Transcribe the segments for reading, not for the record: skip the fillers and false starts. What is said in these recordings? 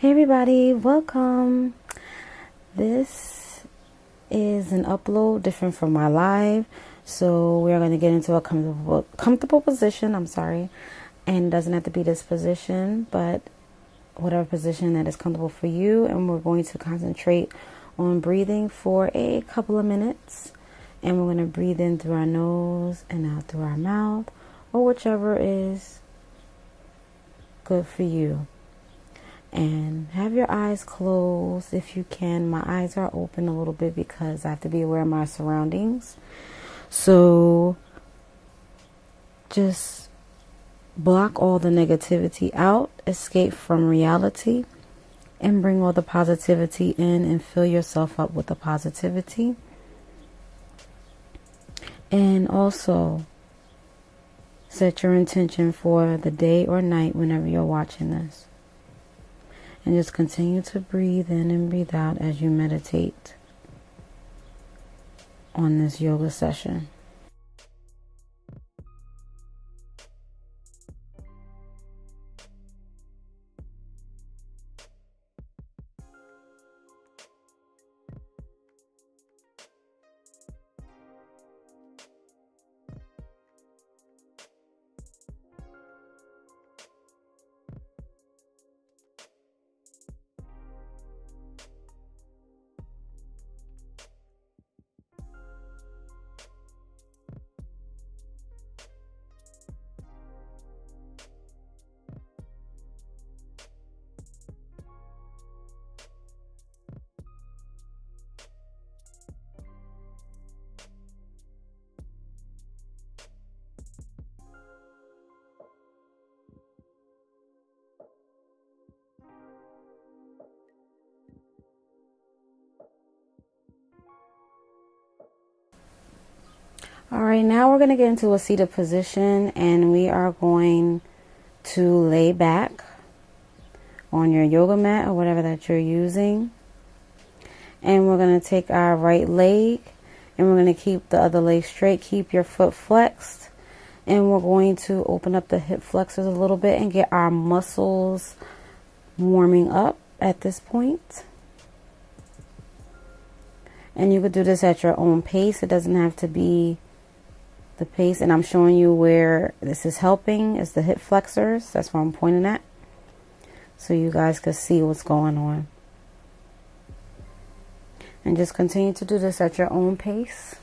Hey everybody, welcome. This is an upload different from my live, so we're going to get into a comfortable position. And it doesn't have to be this position, but whatever position that is comfortable for you. And we're going to concentrate on breathing for a couple of minutes, and we're going to breathe in through our nose and out through our mouth, or whichever is good for you. And have your eyes closed if you can. My eyes are open a little bit because I have to be aware of my surroundings. So just block all the negativity out, escape from reality, and bring all the positivity in and fill yourself up with the positivity. And also set your intention for the day or night whenever you're watching this. And just continue to breathe in and breathe out as you meditate on this yoga session. All right, now we're going to get into a seated position, and we are going to lay back on your yoga mat or whatever that you're using. And we're going to take our right leg and we're going to keep the other leg straight. Keep your foot flexed. And we're going to open up the hip flexors a little bit and get our muscles warming up at this point. And you could do this at your own pace. It doesn't have to be the pace. And I'm showing you where this is helping is the hip flexors. That's where I'm pointing at, so you guys can see what's going on. And just continue to do this at your own pace.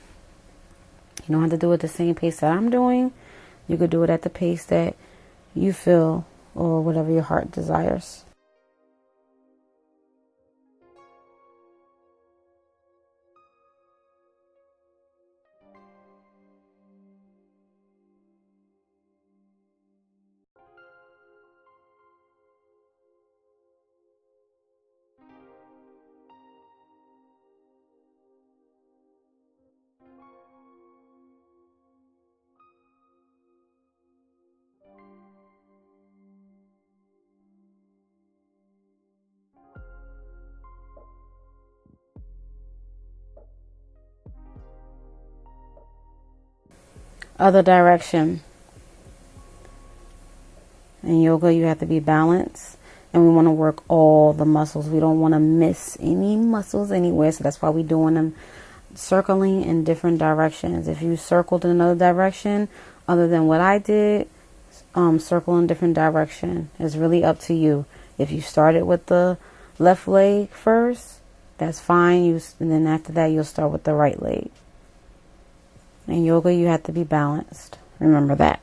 You don't have to do it the same pace that I'm doing. You could do it at the pace that you feel or whatever your heart desires. Other direction. In yoga, you have to be balanced, and we want to work all the muscles. We don't want to miss any muscles anywhere, so that's why we're doing them circling in different directions. If you circled in another direction other than what I did, circle in different direction. It's really up to you. If you started with the left leg first, that's fine. And then after that, you'll start with the right leg. In yoga, you have to be balanced. Remember that.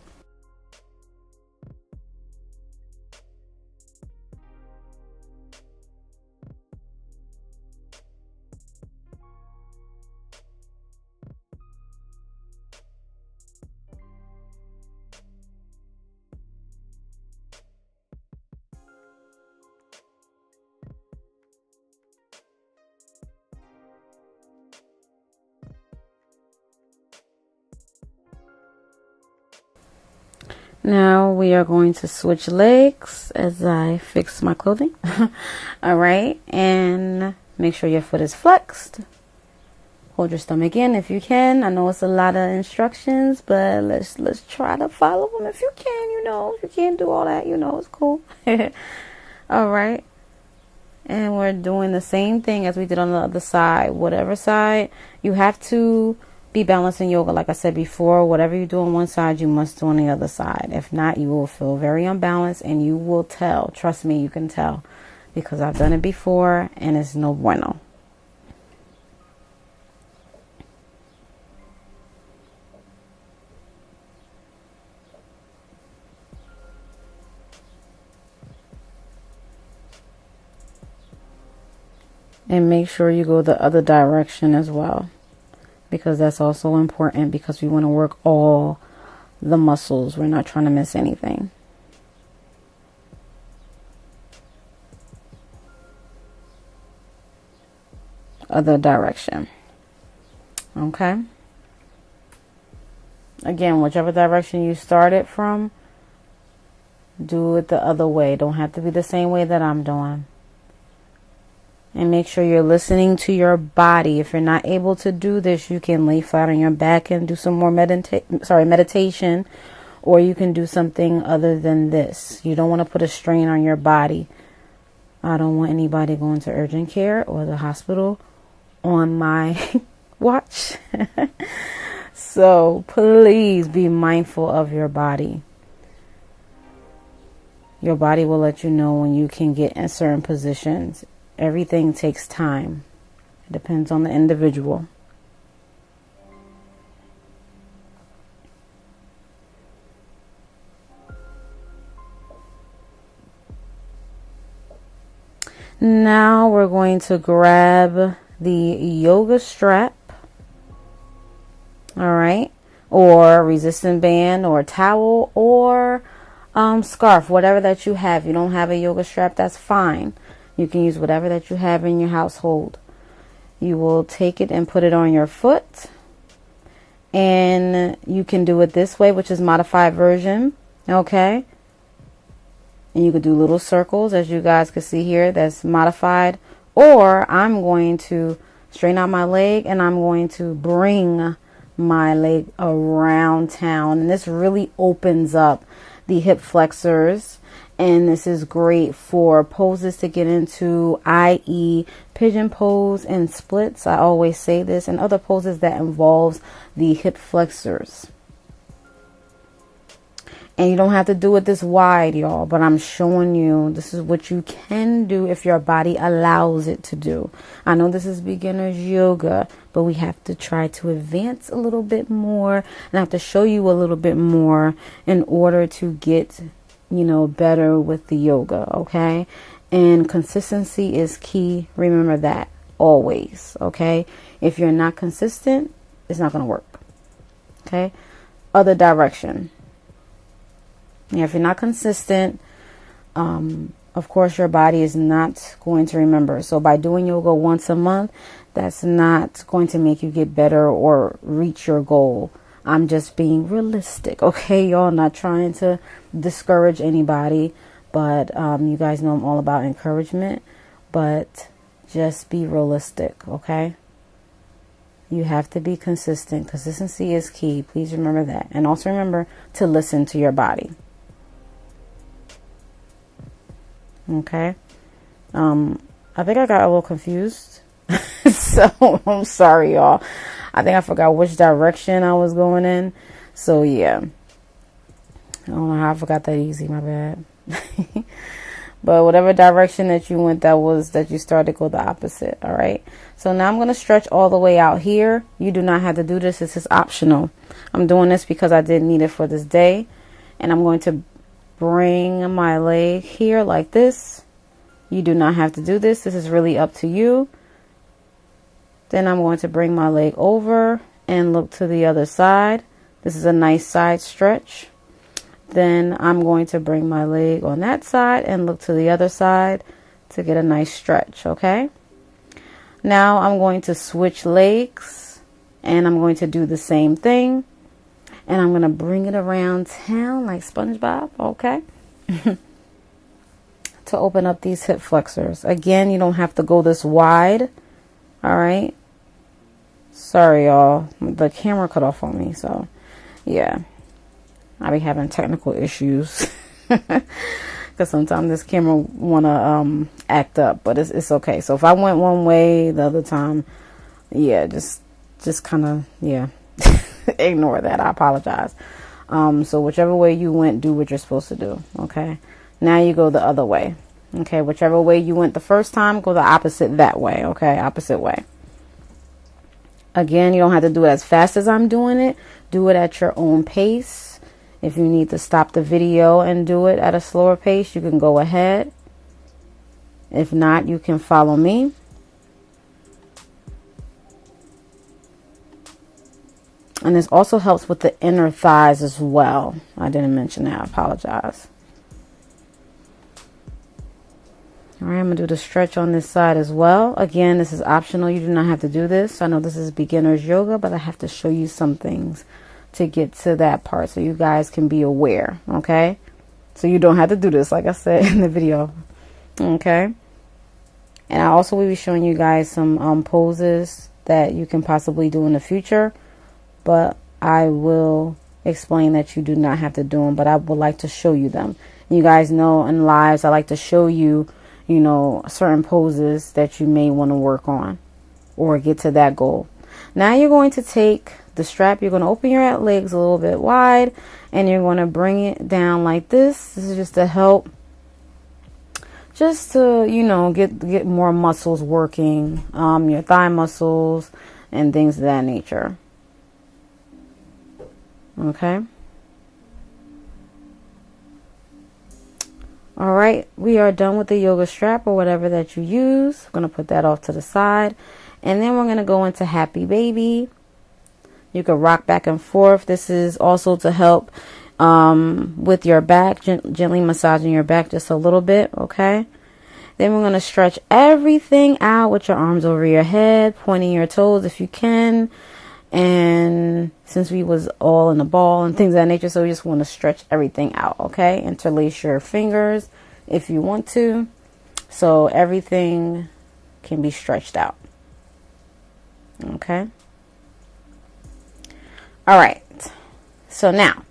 Now we are going to switch legs as I fix my clothing. All right, and make sure your foot is flexed. Hold your stomach in if you can. I know it's a lot of instructions, but let's try to follow them if you can. If you can't do all that, it's cool. All right. And we're doing the same thing as we did on the other side. Whatever side, you have to be balanced in yoga. Like I said before, whatever you do on one side, you must do on the other side. If not, you will feel very unbalanced, and you will tell. Trust me, you can tell, because I've done it before and it's no bueno. And make sure you go the other direction as well, because that's also important, because we want to work all the muscles. We're not trying to miss anything. Other direction. Okay. Again, whichever direction you started from, do it the other way. Don't have to be the same way that I'm doing. And make sure you're listening to your body. If you're not able to do this, you can lay flat on your back and do some more meditation, or you can do something other than this. You don't want to put a strain on your body. I don't want anybody going to urgent care or the hospital on my watch. So please be mindful of your body. Your body will let you know when you can get in certain positions. Everything takes time. It depends on the individual. Now we're going to grab the yoga strap. All right. Or resistant band or towel or scarf, whatever that you have. You don't have a yoga strap, that's fine. You can use whatever that you have in your household. You will take it and put it on your foot. And you can do it this way, which is modified version. Okay. And you could do little circles, as you guys can see here. That's modified. Or I'm going to straighten out my leg and I'm going to bring my leg around town. And this really opens up the hip flexors. And this is great for poses to get into, i.e. pigeon pose and splits. I always say this, and other poses that involves the hip flexors. And you don't have to do it this wide, y'all, but I'm showing you this is what you can do if your body allows it to do. I know this is beginner's yoga, but we have to try to advance a little bit more, and I have to show you a little bit more in order to get, you know, better with the yoga. Okay. And consistency is key. Remember that always. Okay. If you're not consistent, it's not going to work. Okay. Other direction. Yeah, if you're not consistent, of course, your body is not going to remember. So by doing yoga once a month, that's not going to make you get better or reach your goal. I'm just being realistic. Okay, y'all, not trying to discourage anybody, but you guys know I'm all about encouragement, but just be realistic. Okay. You have to be consistent. Consistency is key. Please remember that. And also remember to listen to your body. Okay. I think I got a little confused. So I'm sorry, y'all. I think I forgot which direction I was going in. So yeah. I don't know how I forgot that easy. My bad. But whatever direction that you went, that you started, go the opposite. All right. So now I'm going to stretch all the way out here. You do not have to do this. This is optional. I'm doing this because I did need it for this day. And I'm going to bring my leg here like this. You do not have to do this. This is really up to you. Then I'm going to bring my leg over and look to the other side. This is a nice side stretch. Then I'm going to bring my leg on that side and look to the other side to get a nice stretch. Okay. Now I'm going to switch legs and I'm going to do the same thing. And I'm going to bring it around town like SpongeBob. Okay. To open up these hip flexors. Again, you don't have to go this wide. All right. Sorry, y'all. The camera cut off on me. So, yeah. I be having technical issues. Because because sometimes this camera want to act up, but it's okay. So if I went one way the other time, yeah, just kind of, yeah, ignore that. I apologize. So whichever way you went, do what you're supposed to do. Okay. Now you go the other way. Okay. Whichever way you went the first time, go the opposite that way. Okay. Opposite way. Again, you don't have to do it as fast as I'm doing it. Do it at your own pace. If you need to stop the video and do it at a slower pace, you can go ahead. If not, you can follow me. And this also helps with the inner thighs as well. I didn't mention that. I apologize. All right, I'm going to do the stretch on this side as well. Again, this is optional. You do not have to do this. I know this is beginner's yoga, but I have to show you some things to get to that part so you guys can be aware, okay? So you don't have to do this, like I said in the video, okay? And I also will be showing you guys some poses that you can possibly do in the future, but I will explain that you do not have to do them, but I would like to show you them. You guys know in lives, I like to show you, you know, certain poses that you may want to work on or get to that goal. Now you're going to take the strap, you're going to open your legs a little bit wide, and you're going to bring it down like this. This is just to help, just to, you know, get more muscles working, your thigh muscles and things of that nature. Okay. All right, we are done with the yoga strap or whatever that you use. I'm going to put that off to the side. And then we're going to go into Happy Baby. You can rock back and forth. This is also to help with your back, gently massaging your back just a little bit, okay? Then we're going to stretch everything out with your arms over your head, pointing your toes if you can. And since we was all in the ball and things of that nature, so we just want to stretch everything out, okay? Interlace your fingers if you want to, so everything can be stretched out, okay? All right, so now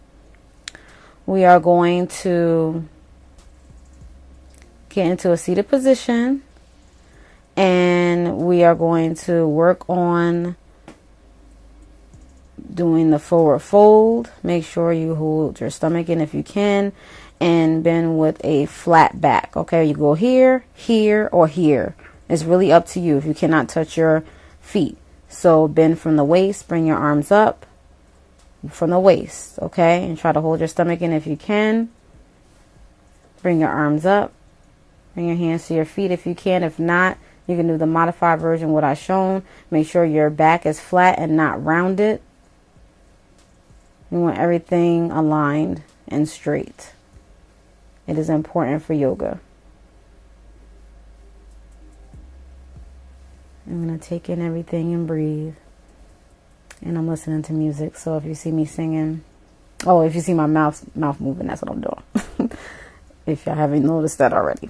we are going to get into a seated position, and we are going to work on doing the forward fold. Make sure you hold your stomach in if you can, and bend with a flat back. Okay, you go here, here, or here. It's really up to you if you cannot touch your feet. So bend from the waist, bring your arms up from the waist, okay, and try to hold your stomach in if you can. Bring your arms up, bring your hands to your feet if you can. If not, you can do the modified version, what I shown. Make sure your back is flat and not rounded. You want everything aligned and straight. It is important for yoga. I'm going to take in everything and breathe. And I'm listening to music. So if you see me singing, oh, if you see my mouth moving, that's what I'm doing. If y'all haven't noticed that already.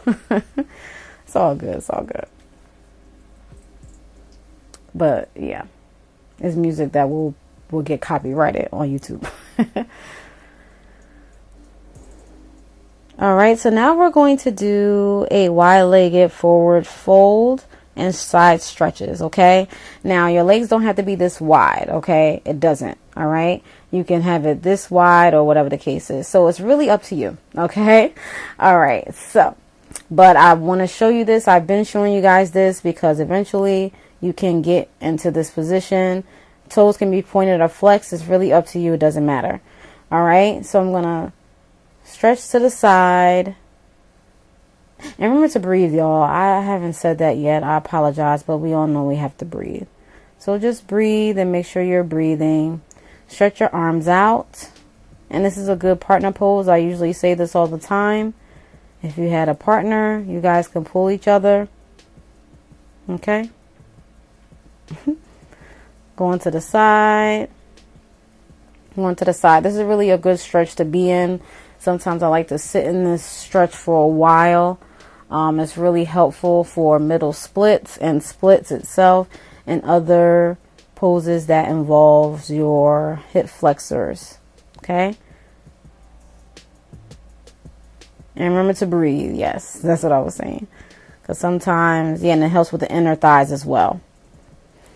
It's all good. It's all good. But yeah, it's music that will get copyrighted on YouTube. All right, so now we're going to do a wide-legged forward fold and side stretches, okay? Now your legs don't have to be this wide, okay? It doesn't, all right? You can have it this wide or whatever the case is. So it's really up to you, okay? All right, so, but I want to show you this. I've been showing you guys this because eventually you can get into this position. Toes can be pointed or flexed. It's really up to you. It doesn't matter. All right, so I'm going to stretch to the side. And remember to breathe, y'all. I haven't said that yet. I apologize, but we all know we have to breathe. So just breathe and make sure you're breathing. Stretch your arms out. And this is a good partner pose. I usually say this all the time. If you had a partner, you guys can pull each other. Okay? Going to the side. Going to the side. This is really a good stretch to be in. Sometimes I like to sit in this stretch for a while. It's really helpful for middle splits and splits itself and other poses that involves your hip flexors. Okay. And remember to breathe. Yes, that's what I was saying. Because sometimes, yeah, and it helps with the inner thighs as well.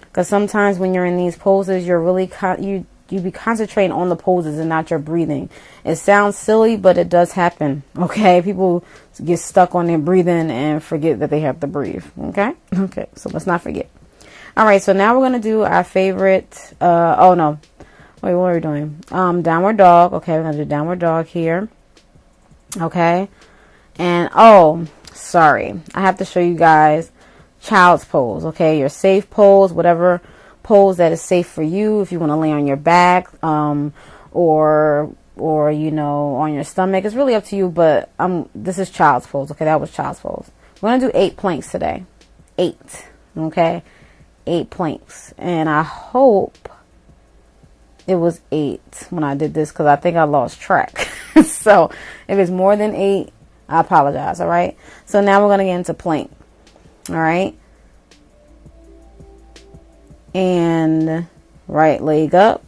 Because sometimes when you're in these poses, you're really, you be concentrating on the poses and not your breathing. It sounds silly, but it does happen. Okay, people get stuck on their breathing and forget that they have to breathe. Okay, okay, so let's not forget. All right, so now we're gonna do our favorite. Oh no, wait, what are we doing? Downward dog. Okay, we're gonna do downward dog here. Okay, and oh, sorry, I have to show you guys child's pose. Okay, your safe pose, whatever pose that is safe for you. If you want to lay on your back, or you know, on your stomach, it's really up to you. But this is child's pose. Okay, that was child's pose. We're gonna do 8 planks today. 8. Okay, 8 planks, and I hope it was 8 when I did this, because I think I lost track. So if it's more than 8, I apologize. All right. So now we're gonna get into plank. All right. And right leg up,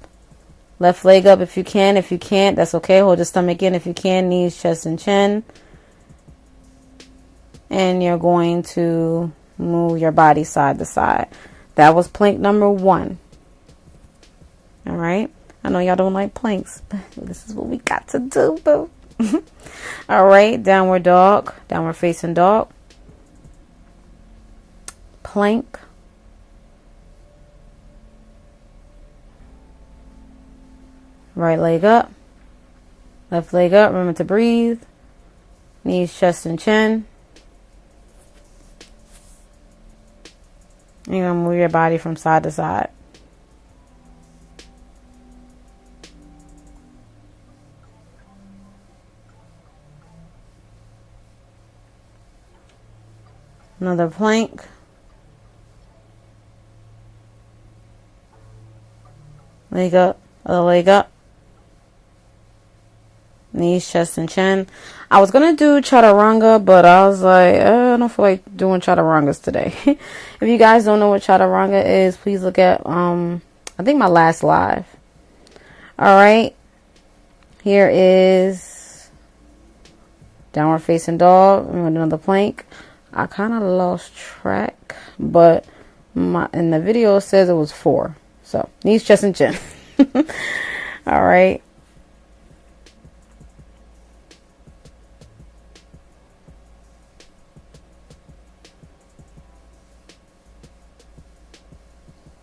left leg up if you can. If you can't, that's okay. Hold your stomach in if you can. Knees, chest, and chin. And you're going to move your body side to side. That was plank number 1. All right. I know y'all don't like planks, but this is what we got to do, boo. All right. Downward dog, downward facing dog. Plank. Right leg up, left leg up. Remember to breathe. Knees, chest, and chin. You're going to move your body from side to side. Another plank. Leg up, other leg up. Knees, chest, and chin. I was going to do chaturanga, but I was like, I don't feel like doing chaturangas today. If you guys don't know what chaturanga is, please look at, I think my last live. All right. Here is downward facing dog. I'm going to do another plank. I kind of lost track, but in the video it says it was 4. So knees, chest, and chin. All right.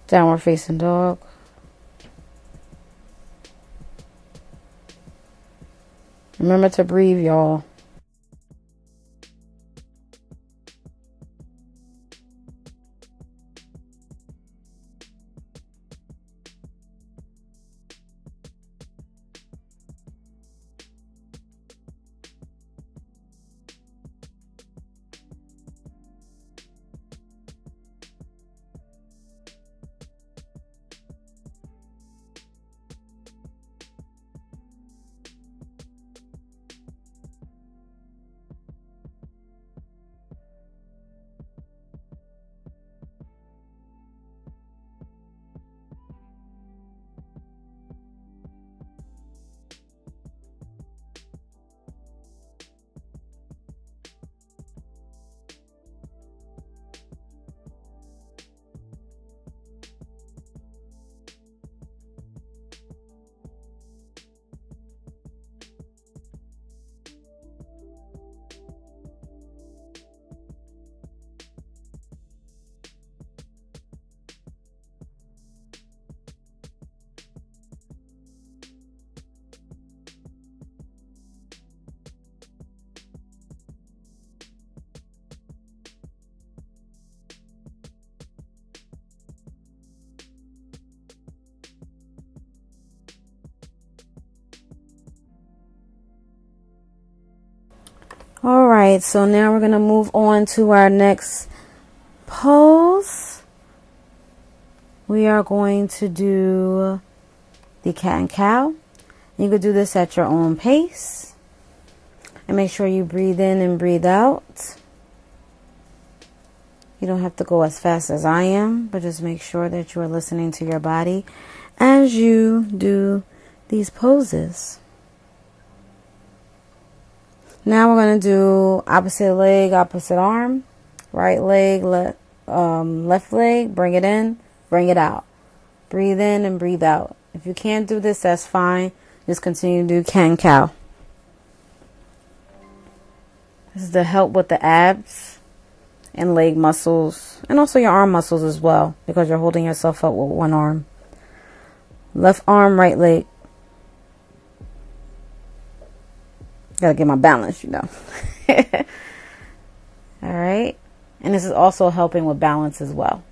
Downward facing dog. Remember to breathe, y'all. All right, so now we're going to move on to our next pose. We are going to do the cat and cow. You can do this at your own pace. And make sure you breathe in and breathe out. You don't have to go as fast as I am, but just make sure that you are listening to your body as you do these poses. Now we're going to do opposite leg, opposite arm. Right leg, left leg. Bring it in, bring it out. Breathe in and breathe out. If you can't do this, that's fine. Just continue to do cat-cow. This is to help with the abs and leg muscles, and also your arm muscles as well, because you're holding yourself up with one arm. Left arm, right leg. Gotta get my balance, you know. All right. And this is also helping with balance as well.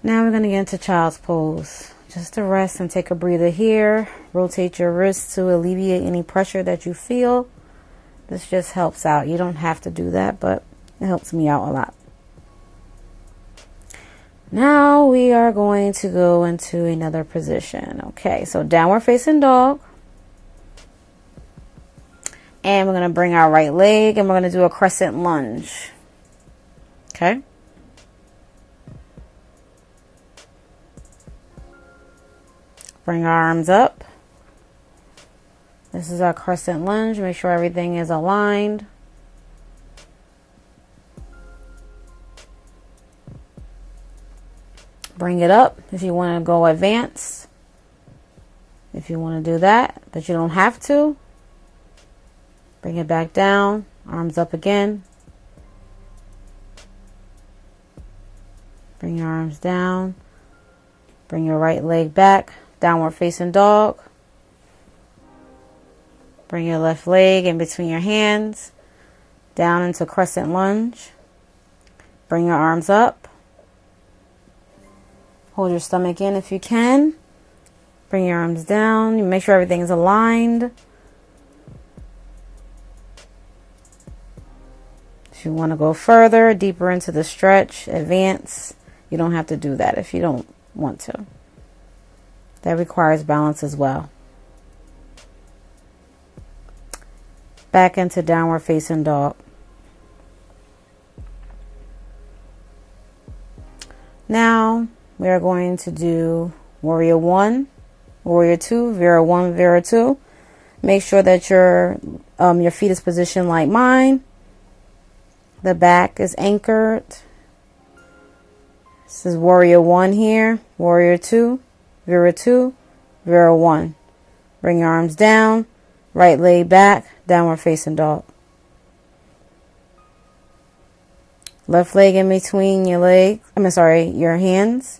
Now we're going to get into child's pose. Just to rest and take a breather here. Rotate your wrists to alleviate any pressure that you feel. This just helps out. You don't have to do that, but it helps me out a lot. Now we are going to go into another position. Okay, so downward facing dog. And we're going to bring our right leg and we're going to do a crescent lunge. Okay. Bring our arms up. This is our crescent lunge. Make sure everything is aligned. Bring it up if you want to go advanced. If you want to do that, but you don't have to. Bring it back down. Arms up again. Bring your arms down. Bring your right leg back. Downward facing dog. Bring your left leg in between your hands. Down into crescent lunge. Bring your arms up. Hold your stomach in if you can. Bring your arms down. You make sure everything is aligned. If you want to go further, deeper into the stretch, advance, you don't have to do that if you don't want to. That requires balance as well. Back into downward facing dog. Now we are going to do warrior 1, warrior 2, Vera 1, Vera 2. Make sure that your feet is positioned like mine. The back is anchored. This is warrior 1 here, warrior 2, Vera 2, Vera 1. Bring your arms down, right leg back, downward facing dog. Left leg in between your your hands.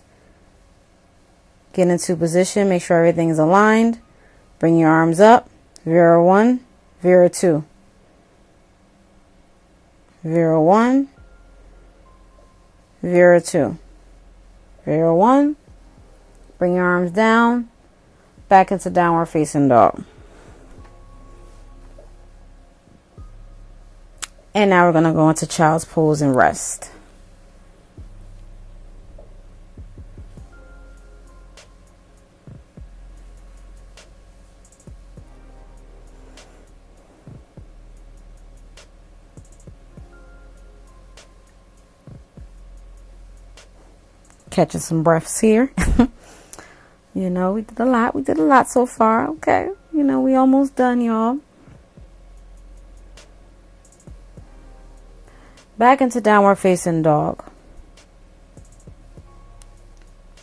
Get into position, make sure everything is aligned. Bring your arms up, Vera 1, Vera 2. Vera 1, Vera 2. Vera 1. Bring your arms down, back into downward facing dog. And now we're going to go into child's pose and rest. Catching some breaths here. You know, we did a lot. We did a lot so far. Okay. You know, we almost done, y'all. Back into downward facing dog.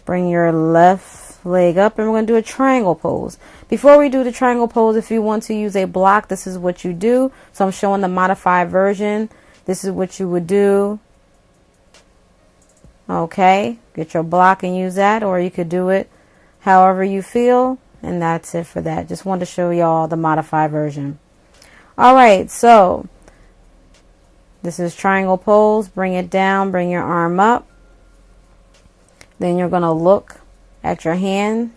Bring your left leg up and we're going to do a triangle pose. Before we do the triangle pose, if you want to use a block, this is what you do. So I'm showing the modified version. This is what you would do. Okay. Get your block and use that, or you could do it however you feel, and that's it for that. Just wanted to show y'all the modified version. All right, so this is triangle pose. Bring it down, bring your arm up. Then you're going to look at your hand.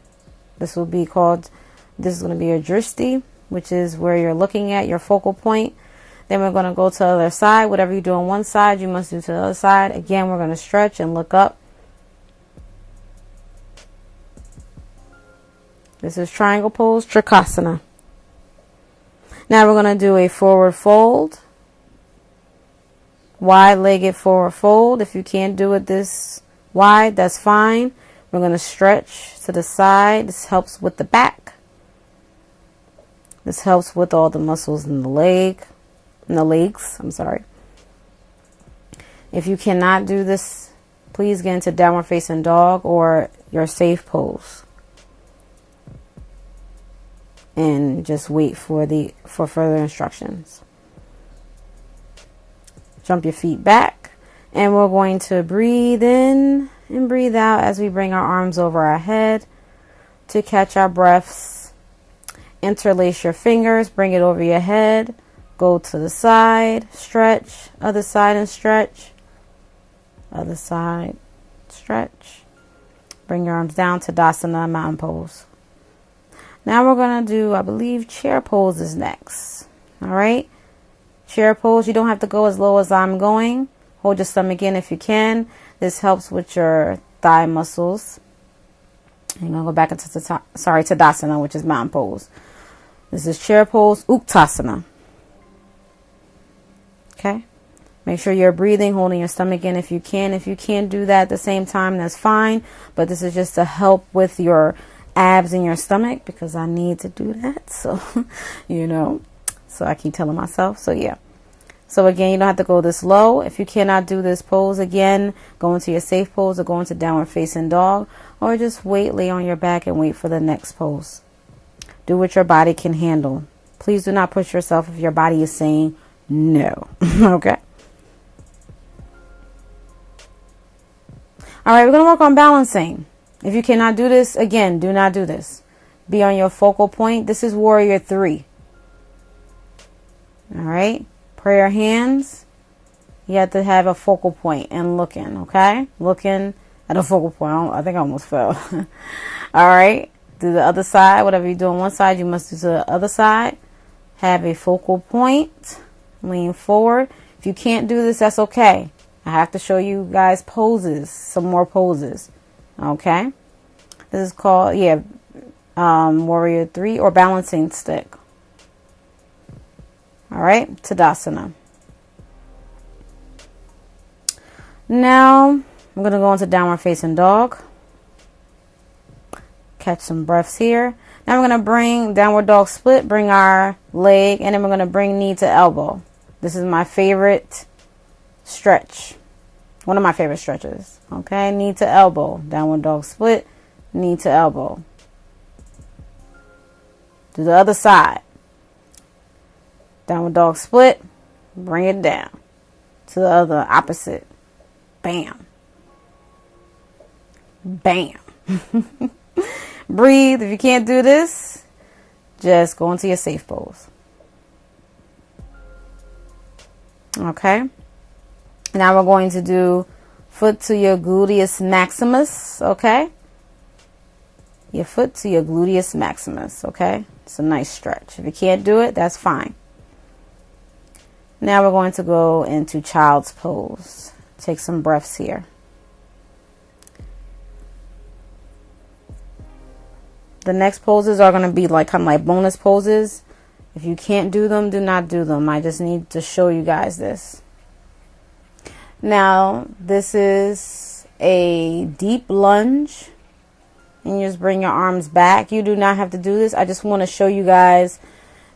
This is going to be your drishti, which is where you're looking at, your focal point. Then we're going to go to the other side. Whatever you do on one side, you must do to the other side. Again, we're going to stretch and look up. This is triangle pose, Trikonasana. Now we're going to do a forward fold. Wide-legged forward fold. If you can't do it this wide, that's fine. We're going to stretch to the side. This helps with the back. This helps with all the muscles in the legs. I'm sorry. If you cannot do this, please get into downward facing dog or your safe pose. And just wait for further instructions. Jump your feet back, and we're going to breathe in and breathe out as we bring our arms over our head to catch our breaths. Interlace your fingers, bring it over your head, go to the side, stretch, other side and stretch, other side, stretch. Bring your arms down to Tadasana, mountain pose. Now we're going to do, I believe, chair pose is next. All right. Chair pose, you don't have to go as low as I'm going. Hold your stomach in if you can. This helps with your thigh muscles. I'm going to go back into Tadasana, which is mountain pose. This is chair pose, Uttanasana. Okay. Make sure you're breathing, holding your stomach in if you can. If you can't do that at the same time, that's fine. But this is just to help with your abs in your stomach, because I need to do that. So, so I keep telling myself. So yeah. So again, you don't have to go this low. If you cannot do this pose, again, go into your safe pose or go into downward facing dog, or just lay on your back and wait for the next pose. Do what your body can handle. Please do not push yourself if your body is saying no. Okay. All right, we're going to work on balancing. If you cannot do this, again, do not do this. Be on your focal point. This is warrior 3. All right. Prayer hands. You have to have a focal point and looking, okay? Looking at a focal point. I think I almost fell. All right. Do the other side. Whatever you do on one side, you must do to the other side. Have a focal point. Lean forward. If you can't do this, that's okay. I have to show you guys poses, some more poses. Okay. This is called, warrior 3 or balancing stick. All right. Tadasana. Now I'm going to go into downward facing dog. Catch some breaths here. Now we're going to bring downward dog split, bring our leg, and then we're going to bring knee to elbow. This is my favorite stretch. One of my favorite stretches. Okay, knee to elbow. Downward dog split, knee to elbow. Do the other side. Downward dog split, bring it down. To the other opposite. Bam. Bam. Breathe. If you can't do this, just go into your safe pose. Okay. Now we're going to do foot to your gluteus maximus, okay? Your foot to your gluteus maximus, okay? It's a nice stretch. If you can't do it, that's fine. Now we're going to go into child's pose. Take some breaths here. The next poses are going to be kind of like bonus poses. If you can't do them, do not do them. I just need to show you guys this. Now, this is a deep lunge. And you just bring your arms back. You do not have to do this. I just want to show you guys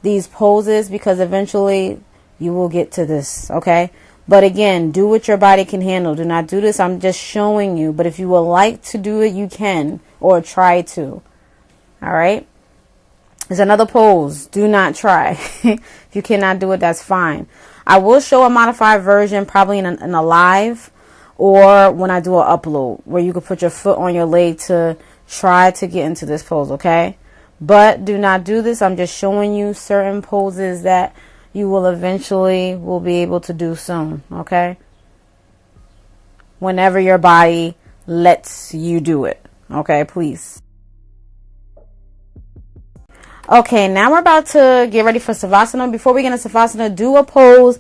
these poses because eventually you will get to this, okay? But again, do what your body can handle. Do not do this. I'm just showing you. But if you would like to do it, you can. Or try to. All right? There's another pose. Do not try. If you cannot do it, that's fine. I will show a modified version probably in a live or when I do an upload where you can put your foot on your leg to try to get into this pose, okay? But do not do this. I'm just showing you certain poses that you will eventually will be able to do soon, okay? Whenever your body lets you do it, okay? Please. Okay, now we're about to get ready for Savasana. Before we get into Savasana, do a pose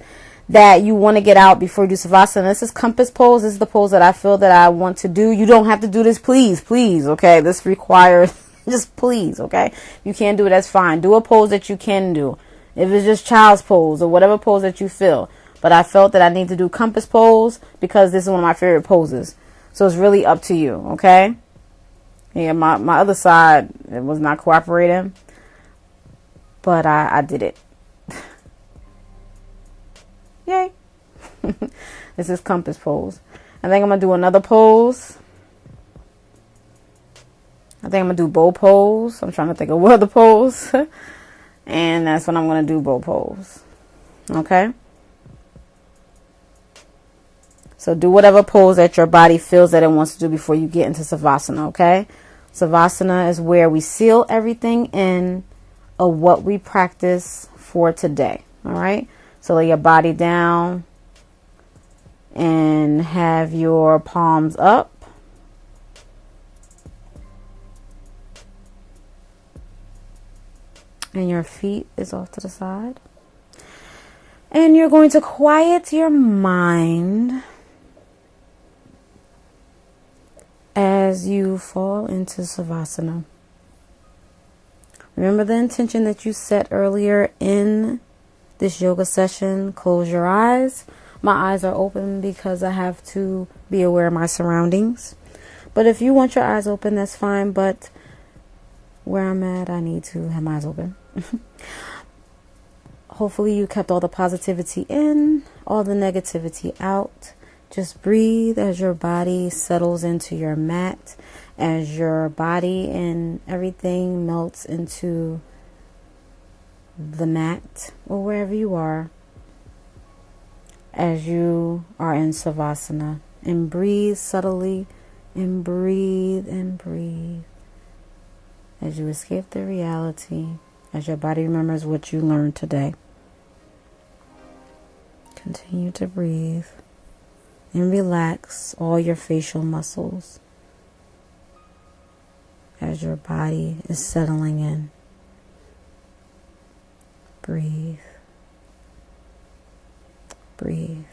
that you want to get out before you do Savasana. This is compass pose. This is the pose that I feel that I want to do. You don't have to do this, please, okay? This requires Just please, okay? If you can't do it, that's fine. Do a pose that you can do. If it's just child's pose or whatever pose that you feel. But I felt that I need to do compass pose because this is one of my favorite poses. So it's really up to you, okay? Yeah, my other side, it was not cooperating. But I did it. Yay. This is compass pose. I think I'm going to do another pose. I think I'm going to do bow pose. I'm trying to think of what other pose. And that's when I'm going to do bow pose. Okay? So do whatever pose that your body feels that it wants to do before you get into Savasana, okay? Savasana is where we seal everything in of what we practice for today, all right? So lay your body down and have your palms up. And your feet is off to the side. And you're going to quiet your mind as you fall into Savasana. Remember the intention that you set earlier in this yoga session. Close your eyes. My eyes are open because I have to be aware of my surroundings. But if you want your eyes open, that's fine. But where I'm at, I need to have my eyes open. Hopefully you kept all the positivity in, all the negativity out. Just breathe as your body settles into your mat, as your body and everything melts into the mat or wherever you are, as you are in Savasana. And breathe subtly, and breathe and breathe as you escape the reality, as your body remembers what you learned today. Continue to breathe and relax all your facial muscles as your body is settling in. Breathe. Breathe.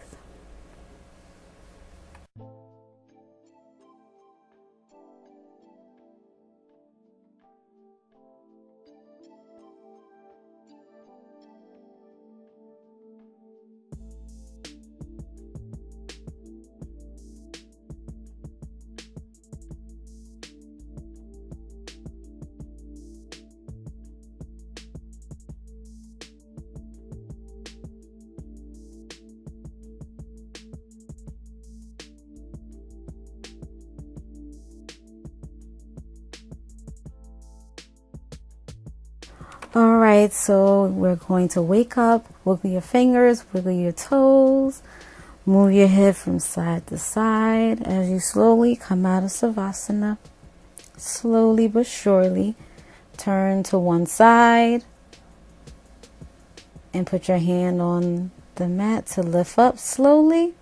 All right, so we're going to wake up, wiggle your fingers, wiggle your toes, move your head from side to side as you slowly come out of Savasana. Slowly but surely, turn to one side and put your hand on the mat to lift up slowly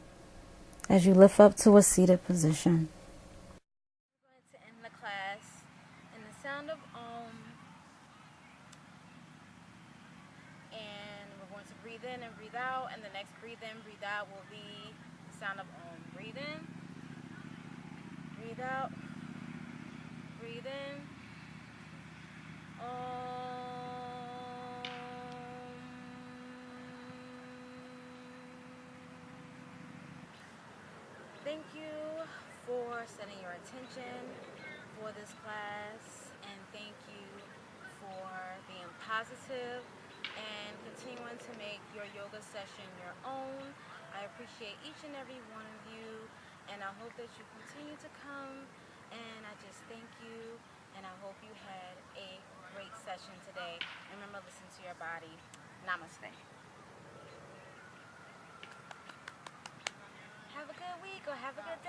as you lift up to a seated position. We're going to end the class in the sound of Om. And we're going to breathe in and breathe out, and the next breathe in, breathe out will be the sound of Om. Breathe in, breathe out, breathe in, Om. Thank you for setting your attention for this class, and thank you for being positive and continuing to make your yoga session your own. I appreciate each and every one of you, and I hope that you continue to come, and I just thank you, and I hope you had a great session today. Remember, listen to your body. Namaste. Have a good week or have a good